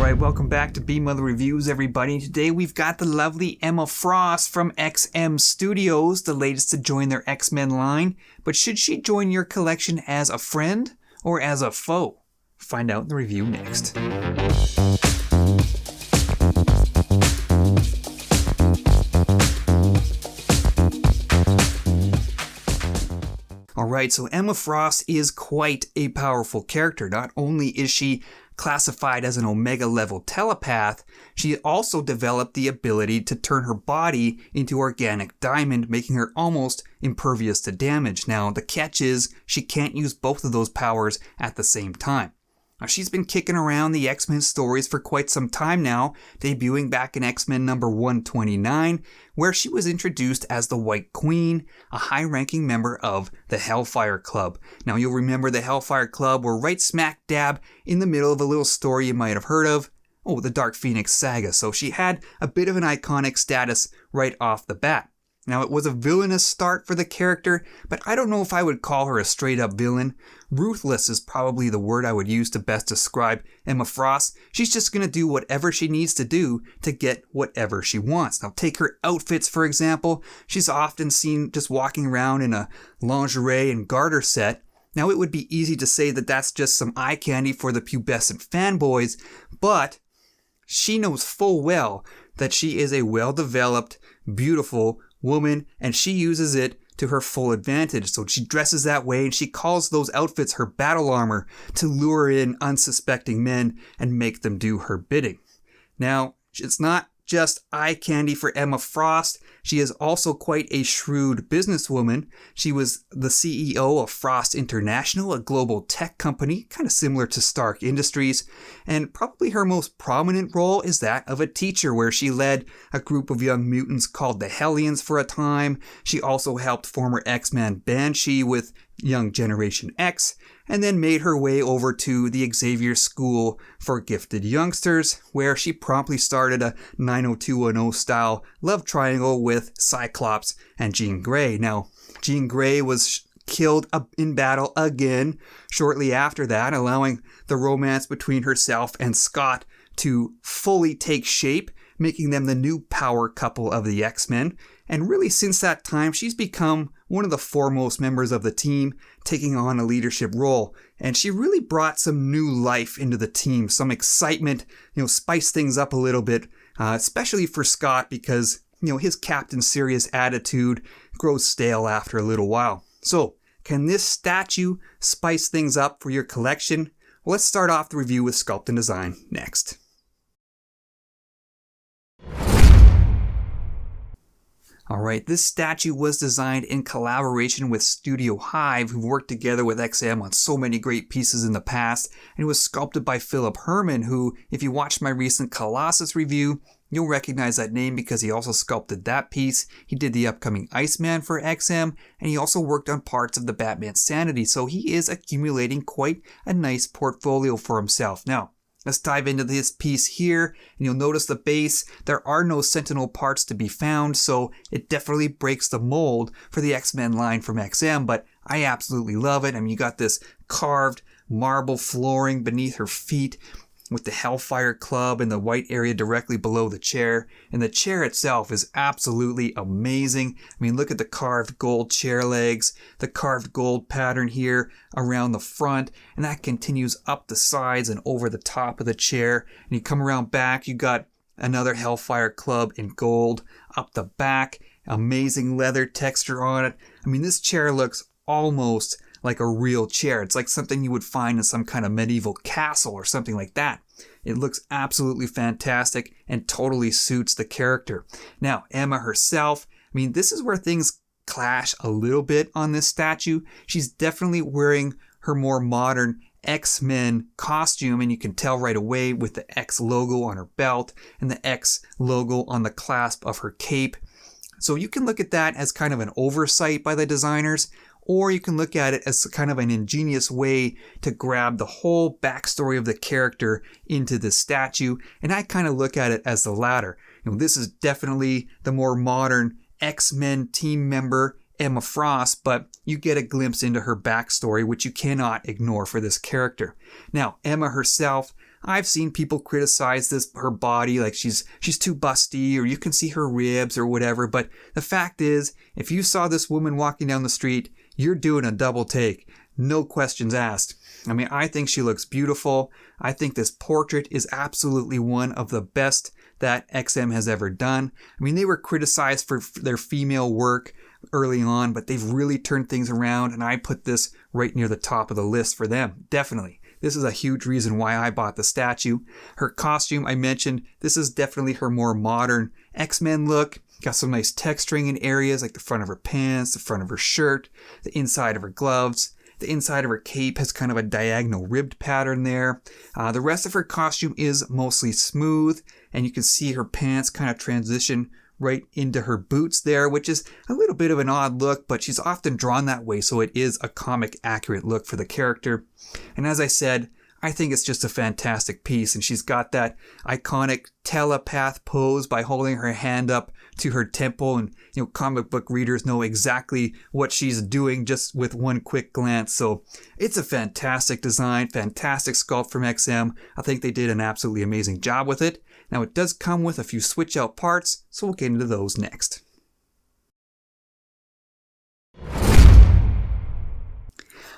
Alright, welcome back to B Mother Reviews, everybody. Today we've got the lovely Emma Frost from XM Studios, the latest to join their X-Men line. But should she join your collection as a friend or as a foe? Find out in the review next. Alright, so Emma Frost is quite a powerful character. Not only is she classified as an Omega level telepath, she also developed the ability to turn her body into organic diamond, making her almost impervious to damage. Now, the catch is she can't use both of those powers at the same time. Now, she's been kicking around the X-Men stories for quite some time now, debuting back in X-Men number 129, where she was introduced as the White Queen, a high-ranking member of the Hellfire Club. Now, you'll remember the Hellfire Club were right smack dab in the middle of a little story you might have heard of. Oh, the Dark Phoenix saga. So she had a bit of an iconic status right off the bat. Now, it was a villainous start for the character, but I don't know if I would call her a straight-up villain. Ruthless is probably the word I would use to best describe Emma Frost. She's just going to do whatever she needs to do to get whatever she wants. Now, take her outfits, for example. She's often seen just walking around in a lingerie and garter set. Now, it would be easy to say that that's just some eye candy for the pubescent fanboys, but she knows full well that she is a well-developed, beautiful woman, and she uses it to her full advantage. So she dresses that way, and she calls those outfits her battle armor to lure in unsuspecting men and make them do her bidding. Now, it's not just eye candy for Emma Frost. She is also quite a shrewd businesswoman. She was the CEO of Frost International, a global tech company, kind of similar to Stark Industries. And probably her most prominent role is that of a teacher, where she led a group of young mutants called the Hellions for a time. She also helped former X-Man Banshee with Young Generation X, and then made her way over to the Xavier School for Gifted Youngsters, where she promptly started a 90210 style love triangle with Cyclops and Jean Grey. Now, Jean Grey was killed in battle again shortly after that, allowing the romance between herself and Scott to fully take shape, making them the new power couple of the X-Men. And really, since that time, she's become one of the foremost members of the team, taking on a leadership role. And she really brought some new life into the team, some excitement, spiced things up a little bit, especially for Scott, because, his Captain Serious attitude grows stale after a little while. So, can this statue spice things up for your collection? Well, let's start off the review with Sculpt Design next. Alright, this statue was designed in collaboration with Studio Hive, who've worked together with XM on so many great pieces in the past, and it was sculpted by Philip Herman, who, if you watched my recent Colossus review, you'll recognize that name because he also sculpted that piece. He did the upcoming Iceman for XM, and he also worked on parts of the Batman Sanity, so he is accumulating quite a nice portfolio for himself. Now, let's dive into this piece here, and you'll notice the base. There are no Sentinel parts to be found, so it definitely breaks the mold for the X-Men line from XM, but I absolutely love it. I mean, you got this carved marble flooring beneath her feet with the Hellfire Club in the white area directly below the chair, and the chair itself is absolutely amazing. I mean, look at the carved gold chair legs, the carved gold pattern here around the front, and that continues up the sides and over the top of the chair. And you come around back, you got another Hellfire Club in gold up the back, amazing leather texture on it. I mean, this chair looks almost like a real chair. It's like something you would find in some kind of medieval castle or something like that. It looks absolutely fantastic and totally suits the character. Now, Emma herself, I mean, this is where things clash a little bit on this statue. She's definitely wearing her more modern X-Men costume, and you can tell right away with the X logo on her belt and the X logo on the clasp of her cape. So you can look at that as kind of an oversight by the designers, or you can look at it as kind of an ingenious way to grab the whole backstory of the character into the statue, and I kind of look at it as the latter. This is definitely the more modern X-Men team member, Emma Frost, but you get a glimpse into her backstory, which you cannot ignore for this character. Now, Emma herself, I've seen people criticize her body, like she's too busty, or you can see her ribs or whatever. But the fact is, if you saw this woman walking down the street, you're doing a double take. No questions asked. I mean, I think she looks beautiful. I think this portrait is absolutely one of the best that XM has ever done. I mean, they were criticized for their female work early on, but they've really turned things around, and I put this right near the top of the list for them, definitely. This is a huge reason why I bought the statue. Her costume, I mentioned, this is definitely her more modern X-Men look. Got some nice texturing in areas like the front of her pants, the front of her shirt, the inside of her gloves. The inside of her cape has kind of a diagonal ribbed pattern there. The rest of her costume is mostly smooth, and you can see her pants kind of transition right into her boots there, which is a little bit of an odd look, but she's often drawn that way, so it is a comic accurate look for the character. And as I said, I think it's just a fantastic piece, and she's got that iconic telepath pose by holding her hand up to her temple, and comic book readers know exactly what she's doing just with one quick glance. So it's a fantastic design, fantastic sculpt from XM. I think they did an absolutely amazing job with it. Now it does come with a few switch out parts, so we'll get into those next.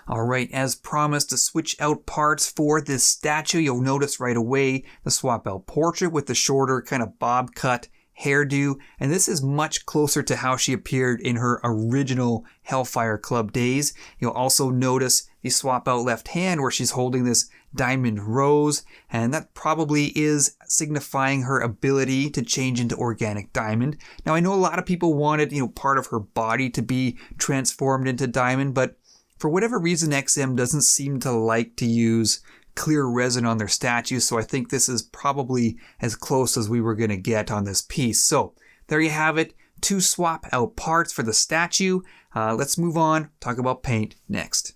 Alright, as promised, to switch out parts for this statue, you'll notice right away the Swapout portrait with the shorter kind of bob cut hairdo, and this is much closer to how she appeared in her original Hellfire Club days. You'll also notice the swap out left hand where she's holding this diamond rose, and that probably is signifying her ability to change into organic diamond. Now I know a lot of people wanted, part of her body to be transformed into diamond, but for whatever reason XM doesn't seem to like to use clear resin on their statues, so I think this is probably as close as we were going to get on this piece. So there you have it, 2 swap out parts for the statue. Let's move on, talk about paint next.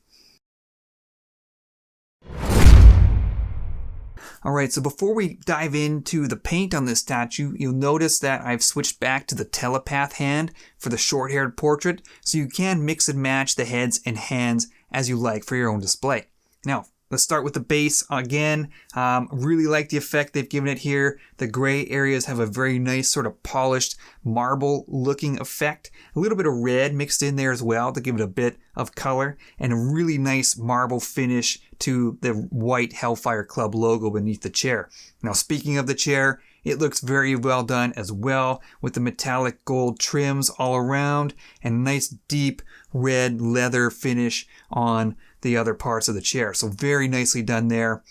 Alright, so before we dive into the paint on this statue, you'll notice that I've switched back to the telepath hand for the short-haired portrait, so you can mix and match the heads and hands as you like for your own display. Now, let's start with the base again. Really like the effect they've given it here. The gray areas have a very nice sort of polished marble looking effect. A little bit of red mixed in there as well to give it a bit of color, and a really nice marble finish to the white Hellfire Club logo beneath the chair. Now speaking of the chair, it looks very well done as well, with the metallic gold trims all around and a nice deep red leather finish on the other parts of the chair. So very nicely done there.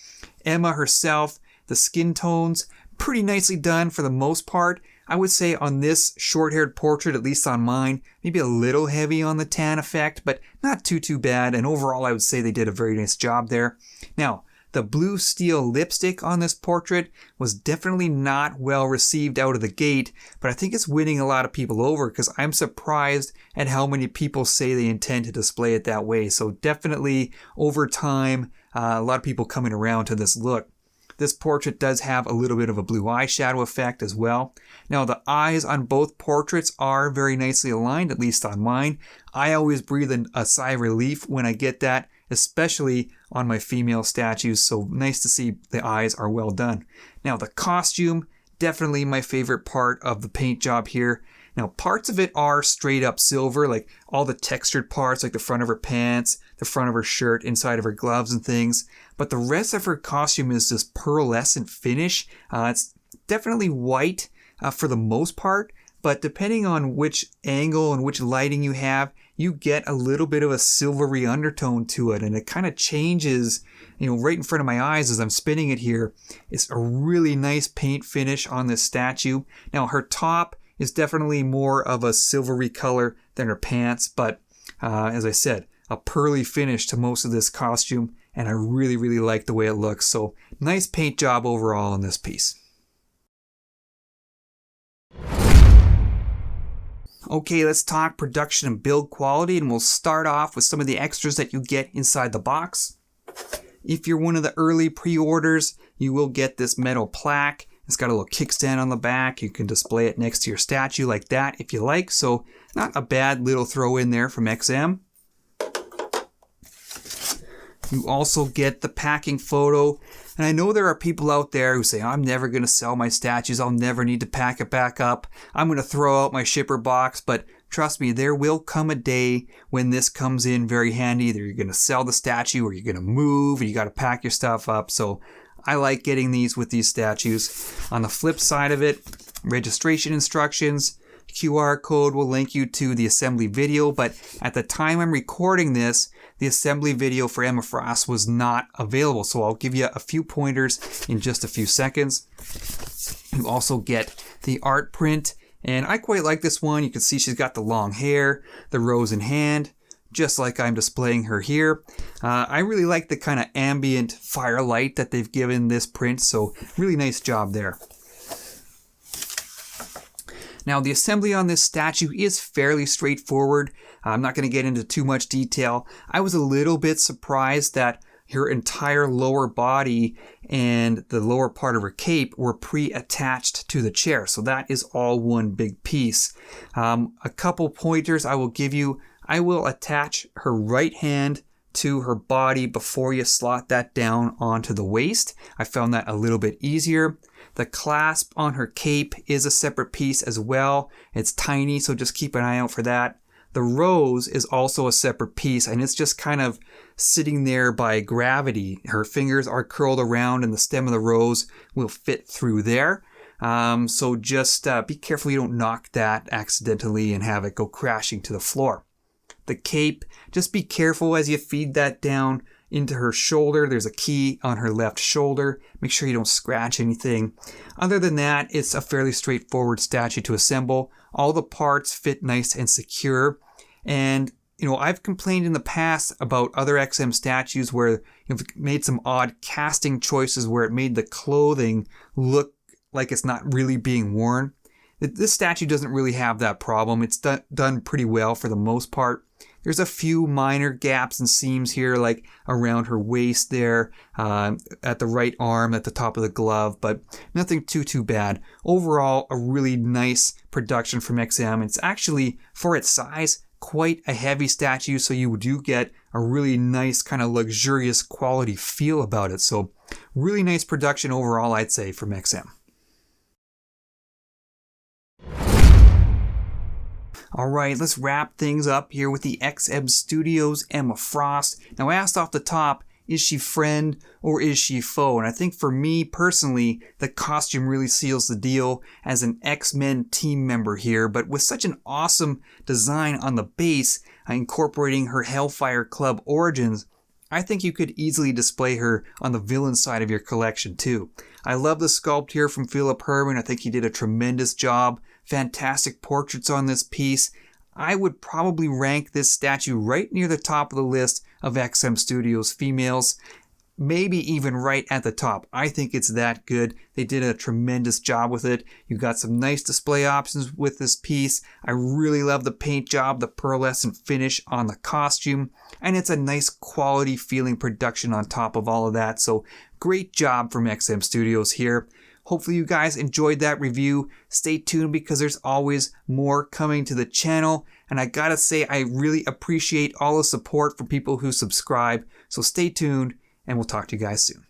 Emma herself, the skin tones, pretty nicely done for the most part. I would say on this short-haired portrait, at least on mine, maybe a little heavy on the tan effect, but not too bad. And overall, I would say they did a very nice job there. Now, the blue steel lipstick on this portrait was definitely not well received out of the gate, but I think it's winning a lot of people over because I'm surprised at how many people say they intend to display it that way. So definitely over time, a lot of people coming around to this look. This portrait does have a little bit of a blue eyeshadow effect as well. Now the eyes on both portraits are very nicely aligned, at least on mine. I always breathe a sigh of relief when I get that, especially on my female statues, so nice to see the eyes are well done. Now the costume, definitely my favorite part of the paint job here. Now parts of it are straight up silver, like all the textured parts, like the front of her pants, the front of her shirt, inside of her gloves and things. But the rest of her costume is this pearlescent finish. It's definitely white for the most part, but depending on which angle and which lighting you have, you get a little bit of a silvery undertone to it, and it kind of changes, right in front of my eyes as I'm spinning it here. It's a really nice paint finish on this statue. Now her top is definitely more of a silvery color than her pants, but as I said, a pearly finish to most of this costume, and I really like the way it looks. So nice paint job overall on this piece. Okay, let's talk production and build quality, and we'll start off with some of the extras that you get inside the box. If you're one of the early pre-orders, you will get this metal plaque. It's got a little kickstand on the back. You can display it next to your statue like that if you like. So not a bad little throw in there from XM. You also get the packing photo. And I know there are people out there who say, I'm never going to sell my statues. I'll never need to pack it back up. I'm going to throw out my shipper box. But trust me, there will come a day when this comes in very handy. Either you're going to sell the statue or you're going to move and you got to pack your stuff up. So I like getting these with these statues. On the flip side of it, registration instructions, QR code will link you to the assembly video, but at the time I'm recording this, the assembly video for Emma Frost was not available, so I'll give you a few pointers in just a few seconds. You also get the art print, and I quite like this one. You can see she's got the long hair, the rose in hand, just like I'm displaying her here. I really like the kind of ambient firelight that they've given this print, so really nice job there. Now, the assembly on this statue is fairly straightforward. I'm not going to get into too much detail. I was a little bit surprised that her entire lower body and the lower part of her cape were pre-attached to the chair. So that is all one big piece. A couple pointers I will give you. I will attach her right hand to her body before you slot that down onto the waist. I found that a little bit easier. The clasp on her cape is a separate piece as well. It's tiny, so just keep an eye out for that. The rose is also a separate piece, and it's just kind of sitting there by gravity. Her fingers are curled around, and the stem of the rose will fit through there. So just be careful you don't knock that accidentally and have it go crashing to the floor. The cape, just be careful as you feed that down into her shoulder. There's a key on her left shoulder. Make sure you don't scratch anything. Other than that, it's a fairly straightforward statue to assemble. All the parts fit nice and secure. And, I've complained in the past about other XM statues where you've made some odd casting choices where it made the clothing look like it's not really being worn. This statue doesn't really have that problem. It's done pretty well for the most part. There's a few minor gaps and seams here, like around her waist there, at the right arm, at the top of the glove, but nothing too bad. Overall, a really nice production from XM. It's actually, for its size, quite a heavy statue, so you do get a really nice kind of luxurious quality feel about it. So really nice production overall, I'd say, from XM. Alright, let's wrap things up here with the XM Studios Emma Frost. Now, I asked off the top, is she friend or is she foe? And I think for me personally, the costume really seals the deal as an X-Men team member here, but with such an awesome design on the base, incorporating her Hellfire Club origins, I think you could easily display her on the villain side of your collection too. I love the sculpt here from Philip Herman. I think he did a tremendous job. Fantastic portraits on this piece. I would probably rank this statue right near the top of the list of XM Studios females. Maybe even right at the top. I think it's that good. They did a tremendous job with it. You got some nice display options with this piece. I really love the paint job, the pearlescent finish on the costume, and it's a nice quality feeling production on top of all of that. So great job from XM Studios here. Hopefully you guys enjoyed that review. Stay tuned because there's always more coming to the channel. And I gotta say, I really appreciate all the support from people who subscribe. So stay tuned, and we'll talk to you guys soon.